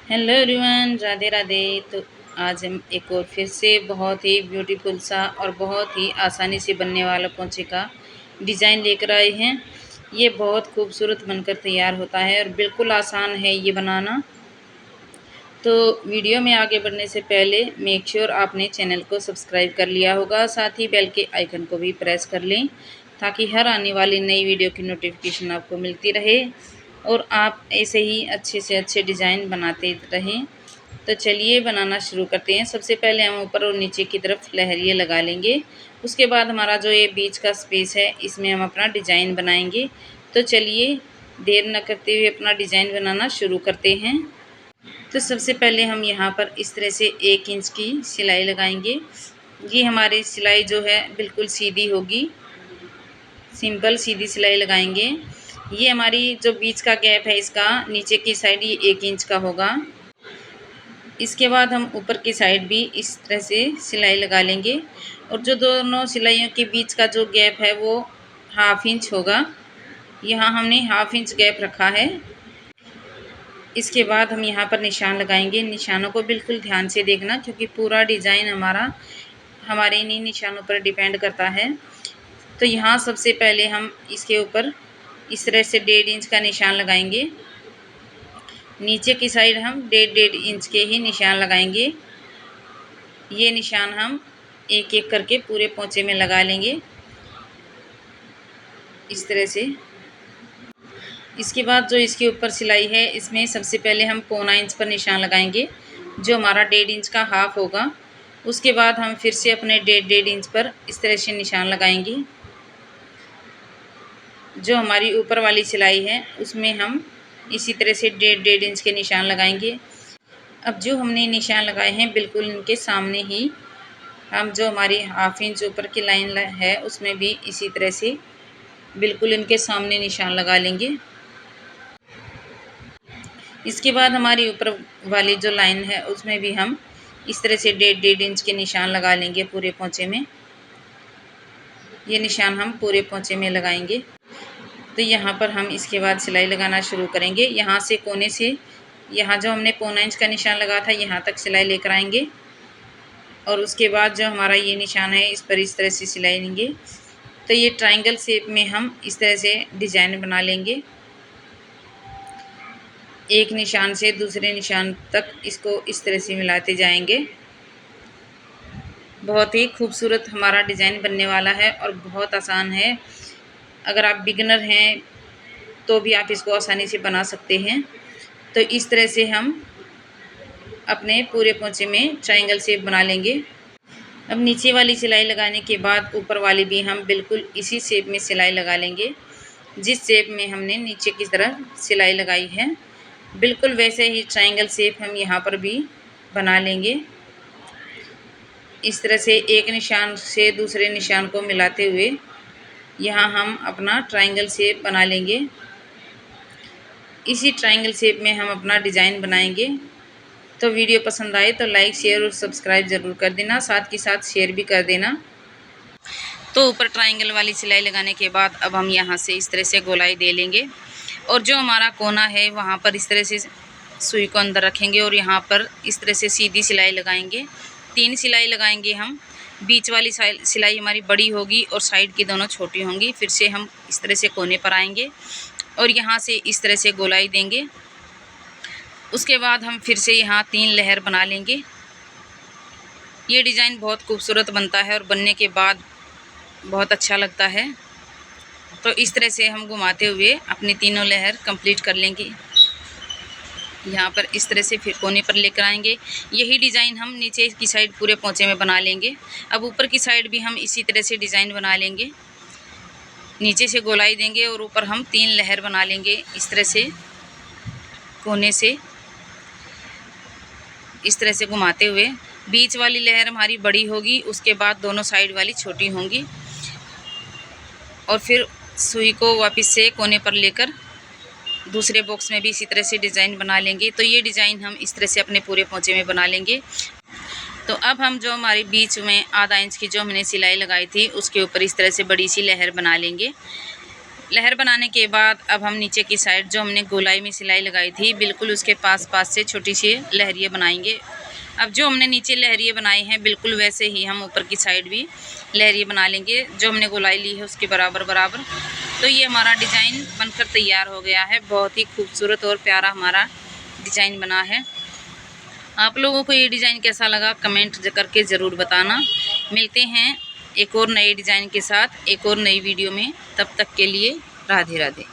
Hello everyone, Radhe Radhe. तो आज हम एक और फिर से बहुत ही ब्यूटीफुल सा और बहुत ही आसानी से बनने वाला पोंचे का डिज़ाइन लेकर आए हैं। ये बहुत खूबसूरत बनकर तैयार होता है और बिल्कुल आसान है ये बनाना। तो वीडियो में आगे बढ़ने से पहले मेक श्योर आपने चैनल को सब्सक्राइब कर लिया होगा, साथ ही बेल के आइकन को भी प्रेस कर लें ताकि हर आने वाली नई वीडियो की नोटिफिकेशन आपको मिलती रहे और आप ऐसे ही अच्छे से अच्छे डिज़ाइन बनाते रहें। तो चलिए बनाना शुरू करते हैं। सबसे पहले हम ऊपर और नीचे की तरफ लहरिए लगा लेंगे। उसके बाद हमारा जो ये बीच का स्पेस है इसमें हम अपना डिज़ाइन बनाएंगे। तो चलिए देर न करते हुए अपना डिज़ाइन बनाना शुरू करते हैं। तो सबसे पहले हम यहाँ पर इस तरह से 1 इंच की सिलाई लगाएंगे। ये हमारी सिलाई जो है बिल्कुल सीधी होगी, सिंपल सीधी सिलाई लगाएंगे। ये हमारी जो बीच का गैप है इसका नीचे की साइड ये 1 इंच का होगा। इसके बाद हम ऊपर की साइड भी इस तरह से सिलाई लगा लेंगे और जो दोनों सिलाइयों के बीच का जो गैप है वो 1/2 इंच होगा। यहाँ हमने 1/2 इंच गैप रखा है। इसके बाद हम यहाँ पर निशान लगाएंगे। निशानों को बिल्कुल ध्यान से देखना क्योंकि पूरा डिज़ाइन हमारा हमारे इन्हीं निशानों पर डिपेंड करता है। तो यहाँ सबसे पहले हम इसके ऊपर इस तरह से 1.5 इंच का निशान लगाएंगे। नीचे की साइड हम 1.5 इंच के ही निशान लगाएंगे। ये निशान हम एक एक करके पूरे पोंचे में लगा लेंगे इस तरह से। इसके बाद जो इसके ऊपर सिलाई है इसमें सबसे पहले हम 1/4 इंच पर निशान लगाएंगे जो हमारा 1.5 इंच का हाफ होगा। उसके बाद हम फिर से अपने 1.5 इंच पर इस तरह से निशान लगाएंगे। जो हमारी ऊपर वाली सिलाई है उसमें हम इसी तरह से 1.5 इंच के निशान लगाएंगे। अब जो हमने निशान लगाए हैं बिल्कुल इनके सामने ही हम जो हमारी 1/2 इंच ऊपर की लाइन है उसमें भी इसी तरह से बिल्कुल इनके सामने निशान लगा लेंगे। इसके बाद हमारी ऊपर वाली जो लाइन है उसमें भी हम इस तरह से 1.5 इंच के निशान लगा लेंगे पूरे पोंचे में। ये निशान हम पूरे पोंचे में लगाएंगे। तो यहाँ पर हम इसके बाद सिलाई लगाना शुरू करेंगे। यहाँ से कोने से यहाँ जो हमने 1/4 इंच का निशान लगा था यहाँ तक सिलाई लेकर आएंगे और उसके बाद जो हमारा ये निशान है इस पर इस तरह से सिलाई लेंगे। तो ये ट्रायंगल शेप में हम इस तरह से डिज़ाइन बना लेंगे। एक निशान से दूसरे निशान तक इसको इस तरह से मिलाते जाएंगे। बहुत ही खूबसूरत हमारा डिज़ाइन बनने वाला है और बहुत आसान है। अगर आप बिगिनर हैं तो भी आप इसको आसानी से बना सकते हैं। तो इस तरह से हम अपने पूरे पोंचे में ट्रायंगल शेप बना लेंगे। अब नीचे वाली सिलाई लगाने के बाद ऊपर वाली भी हम बिल्कुल इसी शेप में सिलाई लगा लेंगे जिस शेप में हमने नीचे की तरफ सिलाई लगाई है। बिल्कुल वैसे ही ट्रायंगल शेप हम यहाँ पर भी बना लेंगे। इस तरह से एक निशान से दूसरे निशान को मिलाते हुए यहाँ हम अपना ट्रायंगल शेप बना लेंगे। इसी ट्रायंगल शेप में हम अपना डिज़ाइन बनाएंगे। तो वीडियो पसंद आए तो लाइक शेयर और सब्सक्राइब ज़रूर कर देना, साथ के साथ शेयर भी कर देना। तो ऊपर ट्रायंगल वाली सिलाई लगाने के बाद अब हम यहाँ से इस तरह से गोलाई दे लेंगे और जो हमारा कोना है वहाँ पर इस तरह से सुई को अंदर रखेंगे और यहाँ पर इस तरह से सीधी सिलाई लगाएंगे। 3 सिलाई लगाएंगे हम। बीच वाली सिलाई हमारी बड़ी होगी और साइड की दोनों छोटी होंगी। फिर से हम इस तरह से कोने पर आएंगे और यहाँ से इस तरह से गोलाई देंगे। उसके बाद हम फिर से यहाँ 3 लहर बना लेंगे। ये डिज़ाइन बहुत खूबसूरत बनता है और बनने के बाद बहुत अच्छा लगता है। तो इस तरह से हम घुमाते हुए अपनी तीनों लहर कंप्लीट कर लेंगे। यहाँ पर इस तरह से फिर कोने पर लेकर आएंगे। यही डिज़ाइन हम नीचे की साइड पूरे पोंचे में बना लेंगे। अब ऊपर की साइड भी हम इसी तरह से डिज़ाइन बना लेंगे। नीचे से गोलाई देंगे और ऊपर हम 3 लहर बना लेंगे इस तरह से कोने से इस तरह से घुमाते हुए। बीच वाली लहर हमारी बड़ी होगी, उसके बाद दोनों साइड वाली छोटी होंगी और फिर सुई को वापस से कोने पर लेकर दूसरे बॉक्स में भी इसी तरह से डिज़ाइन बना लेंगे। तो ये डिज़ाइन हम इस तरह से अपने पूरे पोंचे में बना लेंगे। तो अब हम जो हमारे बीच में आधा इंच की जो हमने सिलाई लगाई थी उसके ऊपर इस तरह से बड़ी सी लहर बना लेंगे। लहर बनाने के बाद अब हम नीचे की साइड जो हमने गोलाई में सिलाई लगाई थी बिल्कुल उसके पास से छोटी सी लहरियाँ बनाएंगे। अब जो हमने नीचे लहरियाँ बनाई हैं बिल्कुल वैसे ही हम ऊपर की साइड भी लहरियाँ बना लेंगे, जो हमने गोलाई ली है उसके बराबर बराबर। तो ये हमारा डिज़ाइन बनकर तैयार हो गया है। बहुत ही खूबसूरत और प्यारा हमारा डिज़ाइन बना है। आप लोगों को ये डिज़ाइन कैसा लगा कमेंट करके ज़रूर बताना। मिलते हैं एक और नए डिज़ाइन के साथ एक और नई वीडियो में। तब तक के लिए राधे राधे।